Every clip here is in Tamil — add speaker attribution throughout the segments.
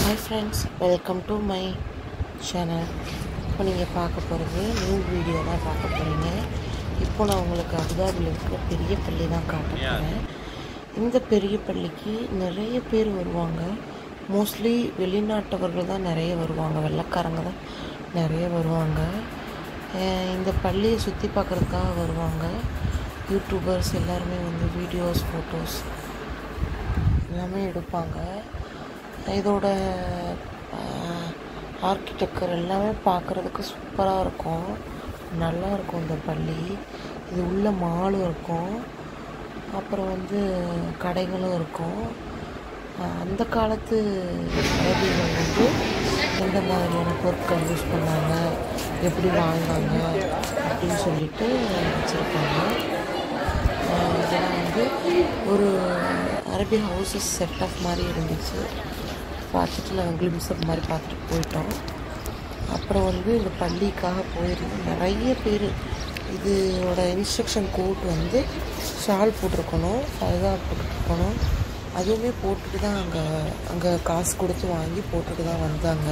Speaker 1: Hi friends, welcome to my channel. இப்போ நீங்கள் பார்க்க போகிறது நியூ வீடியோ தான் பார்க்க போகிறீங்க. இப்போ நான் உங்களுக்கு அபுதாபியில் இருக்கிற பெரிய பள்ளி தான் காட்ட போகிறேன். இந்த பெரிய பள்ளிக்கு நிறைய பேர் வருவாங்க. மோஸ்ட்லி வெளிநாட்டவர்கள் தான் நிறைய வருவாங்க, வெள்ளைக்காரங்க தான் நிறைய வருவாங்க. இந்த பள்ளியை சுற்றி பார்க்குறதுக்காக வருவாங்க. யூடியூபர்ஸ் எல்லாருமே வந்து வீடியோஸ், ஃபோட்டோஸ் எல்லாமே எடுப்பாங்க. இதோட ஆர்கிடெக்சர் எல்லாமே பார்க்குறதுக்கு சூப்பராக இருக்கும், நல்லா இருக்கும் இந்த பள்ளி. இது உள்ள மாலும் இருக்கும், அப்புறம் வந்து கடைகளும் இருக்கும். அந்த காலத்து அரபிகள் வந்து எந்த மாதிரியான பொருட்கள் யூஸ் பண்ணாங்க, எப்படி வாழ்ந்தாங்க அப்படின்னு சொல்லிட்டு வச்சுருப்பாங்க. இதெல்லாம் வந்து ஒரு அரபி ஹவுஸஸ் செட்டப் மாதிரி இருந்துச்சு. பார்த்துட்டு நாங்கள் கிளிம்ஸ்அப் மாதிரி பார்த்துட்டு போயிட்டோம். அப்புறம் வந்து இந்த பள்ளிக்காக போயிருந்தோம். நிறைய பேர் இதோட இன்ஸ்ட்ரக்ஷன் கோட் வந்து ஷால் போட்டிருக்கணும், ஃபர்தா போட்டுருக்கணும். அதுவுமே போட்டுட்டு தான் அங்கே காசு கொடுத்து வாங்கி போட்டுட்டு தான் வந்தாங்க,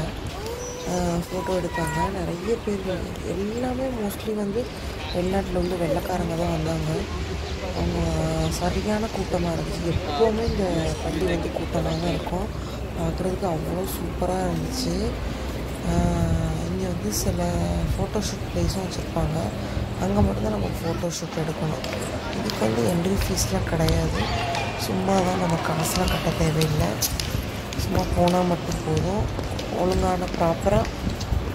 Speaker 1: ஃபோட்டோ எடுத்தாங்க. நிறைய பேர் எல்லாமே மோஸ்ட்லி வந்து வெளிநாட்டில் உள்ள வெள்ளைக்காரங்க தான் வந்தாங்க. அவங்க சரியான கூட்டமாக இருந்துச்சு. எப்போவுமே இந்த பள்ளி வந்து கூட்டமாக தான் இருக்கும். பார்க்குறதுக்கு அவ்வளோ சூப்பராக இருந்துச்சு. இங்கே வந்து சில ஃபோட்டோஷூட் ப்ளேஸும் வச்சுருப்பாங்க. அங்கே மட்டும்தான் நம்ம ஃபோட்டோஷூட் எடுக்கணும். இதுக்கு வந்து என்ட்ரி ஃபீஸ்லாம் கிடையாது. சும்மா தான், நம்ம காசுலாம் கட்ட தேவையில்லை. சும்மா போனால் மட்டும் போதும். ஒழுங்கான ப்ராப்பராக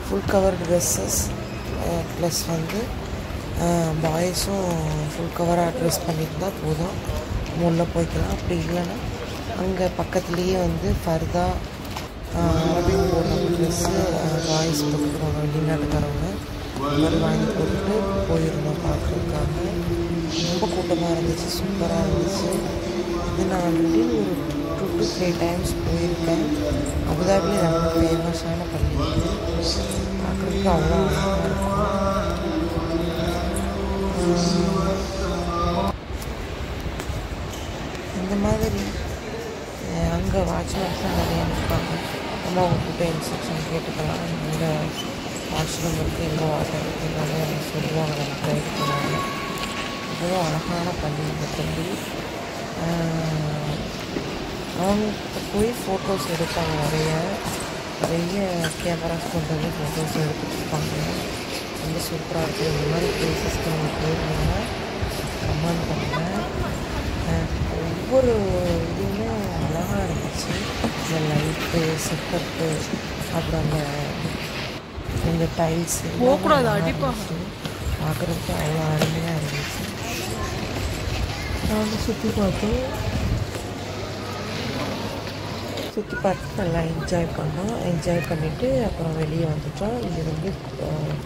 Speaker 1: ஃபுல் கவர் ட்ரெஸ்ஸஸ் ப்ளஸ் வந்து பாய்ஸும் ஃபுல் கவராக ட்ரெஸ் பண்ணிட்டு தான் போதும், உள்ளே போய்க்கலாம். அப்படி இல்லைன்னா அங்கே பக்கத்துலேயே வந்து ஃபர்தா அரபிக் போடுற ட்ரெஸ்ஸு பாய்ஸ் போட்டுக்கிறோம், வெளிநாட்டுக்காரவங்க அது வாங்கி போட்டுட்டு போயிருந்தோம் பார்க்குறதுக்காக. ரொம்ப கூட்டமாக இருந்துச்சு, சூப்பராக இருந்துச்சு. இது நான் ஆல்ரெடி ஒரு 2 to 3 டைம்ஸ் போயிருக்கேன். அபுதாபிலே ரொம்ப ஃபேமஸான பள்ளி இது. பார்க்குறதுக்கு அவ்வளோ அழகாக இருக்கும். இந்த மாதிரி அங்கே வாட்ச்மேன்ஸ்லாம் நிறையா நிற்பாங்க. நம்ம அவங்கக்கிட்ட இன்ஸ்ட்ரக்ஷன் கேட்டுக்கலாம். எங்கே வாஷ்ரூம் இருக்குது, எங்கே வாட்டர் இருக்குது, எல்லாமே அவங்க சொல்லுவாங்க, நம்ம கைட் பண்ணுவாங்க. அவ்வளோ அழகான பள்ளி இந்த பள்ளி. அவங்ககிட்ட போய் ஃபோட்டோஸ் எடுப்பாங்க. நிறைய கேமராஸ் கொண்டு வந்து ஃபோட்டோஸ் எடுத்துகிட்டு இருப்பாங்க. ரொம்ப சூப்பராக இருக்குது. இந்த மாதிரி ப்ளேஸஸ்க்கு நம்ம போயிருந்தீங்கன்னா கமெண்ட் பண்ணுங்கள். ஒவ்வொரு இதுவுமே அழகாக இருந்துச்சு. இந்த லைட்டு செட்டப்பு, அப்புறம் இந்த டைல்ஸ் பார்க்குறதுக்கு அவ்வளோ அருமையாக இருந்துச்சு. நாங்கள் சுற்றி பார்த்து நல்லா என்ஜாய் பண்ணோம். என்ஜாய் பண்ணிவிட்டு அப்புறம் வெளியே வந்துட்டோம். இது வந்து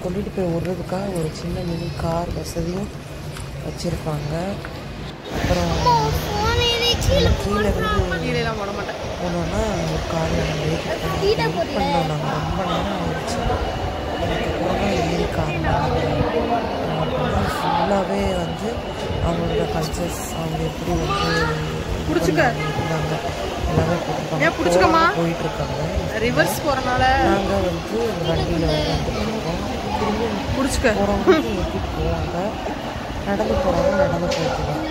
Speaker 1: கொண்டுட்டு போய் விடுறதுக்காக ஒரு சின்ன மினி கார் வசதியும் வச்சுருப்பாங்க. அப்புறம் கீழே இருந்து போனோன்னா ஒரு காரில் நம்ம வெயிட் பண்ணோம். நாங்கள் ரொம்ப நேரம் ஆயிடுச்சு. அதுக்கப்புறம் தான் ஏறி காரணம் ஃபுல்லாகவே வந்து அவங்களோட கல்ச்சர்ஸ், அவங்க எப்படி வந்து இருந்தாங்க எல்லாமே போட்டுருக்காங்க. போயிட்டுருக்காங்க. ரிவர்ஸ் போகிறனால நாங்கள் வந்து வண்டியில் வந்துட்டுருக்கோம். திரும்பி போகிறவங்க ஏற்றிட்டு போவாங்க, நடந்து போகிறவங்க நடந்து போயிட்டுருக்காங்க.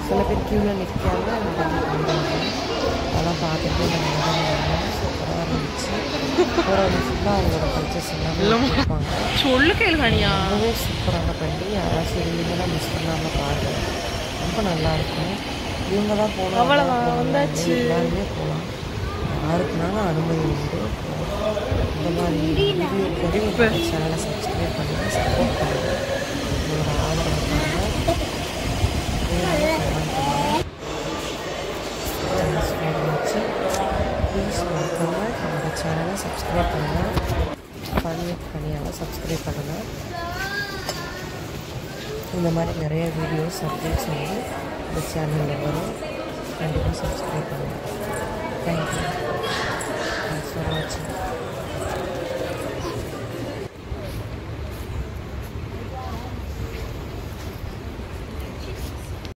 Speaker 1: சில பேர் க்யூவில் நிற்காங்க, நடந்து போயிடுவாங்க. அதெல்லாம் பார்த்துட்டு நம்ம நடந்து சூப்பராக இருந்துச்சு. போகிறவங்க ஃபுல்லாக அவங்களோட கல்ச்சர்ஸ் எல்லாமே இருப்பாங்க. ரொம்பவே சூப்பரான பள்ளி. யாராச்சும் இருந்தீங்கன்னா மிஸ் பண்ணாமல் பாருங்கள், ரொம்ப நல்லாயிருக்கும். இவங்க தான் போகணும், எல்லாருமே போகலாம், யாருக்குனாலும் அனுமதி உண்டு. இந்த மாதிரி வீடியோக்கு சேனலை சப்ஸ்கிரைப் பண்ணுங்கள், சப்போர்ட் பண்ணுங்கள், உங்களோட ஆதரவு பண்ணுங்கள், ப்ளீஸ் மறக்காமல் நம்மளோட சேனலை சப்ஸ்கிரைப் பண்ணுங்கள். பண்ணியால் சப்ஸ்கிரைப் பண்ணுங்கள். இந்த மாதிரி நிறைய வீடியோஸ் அப்டேட்ஸ் வந்து இந்த சேனலில் வரும். கண்டிப்பாக சப்ஸ்கிரைப் பண்ணுங்கள். தேங்க்யூ. தேங்க்ஸ் ஃபார் வாட்சிங்.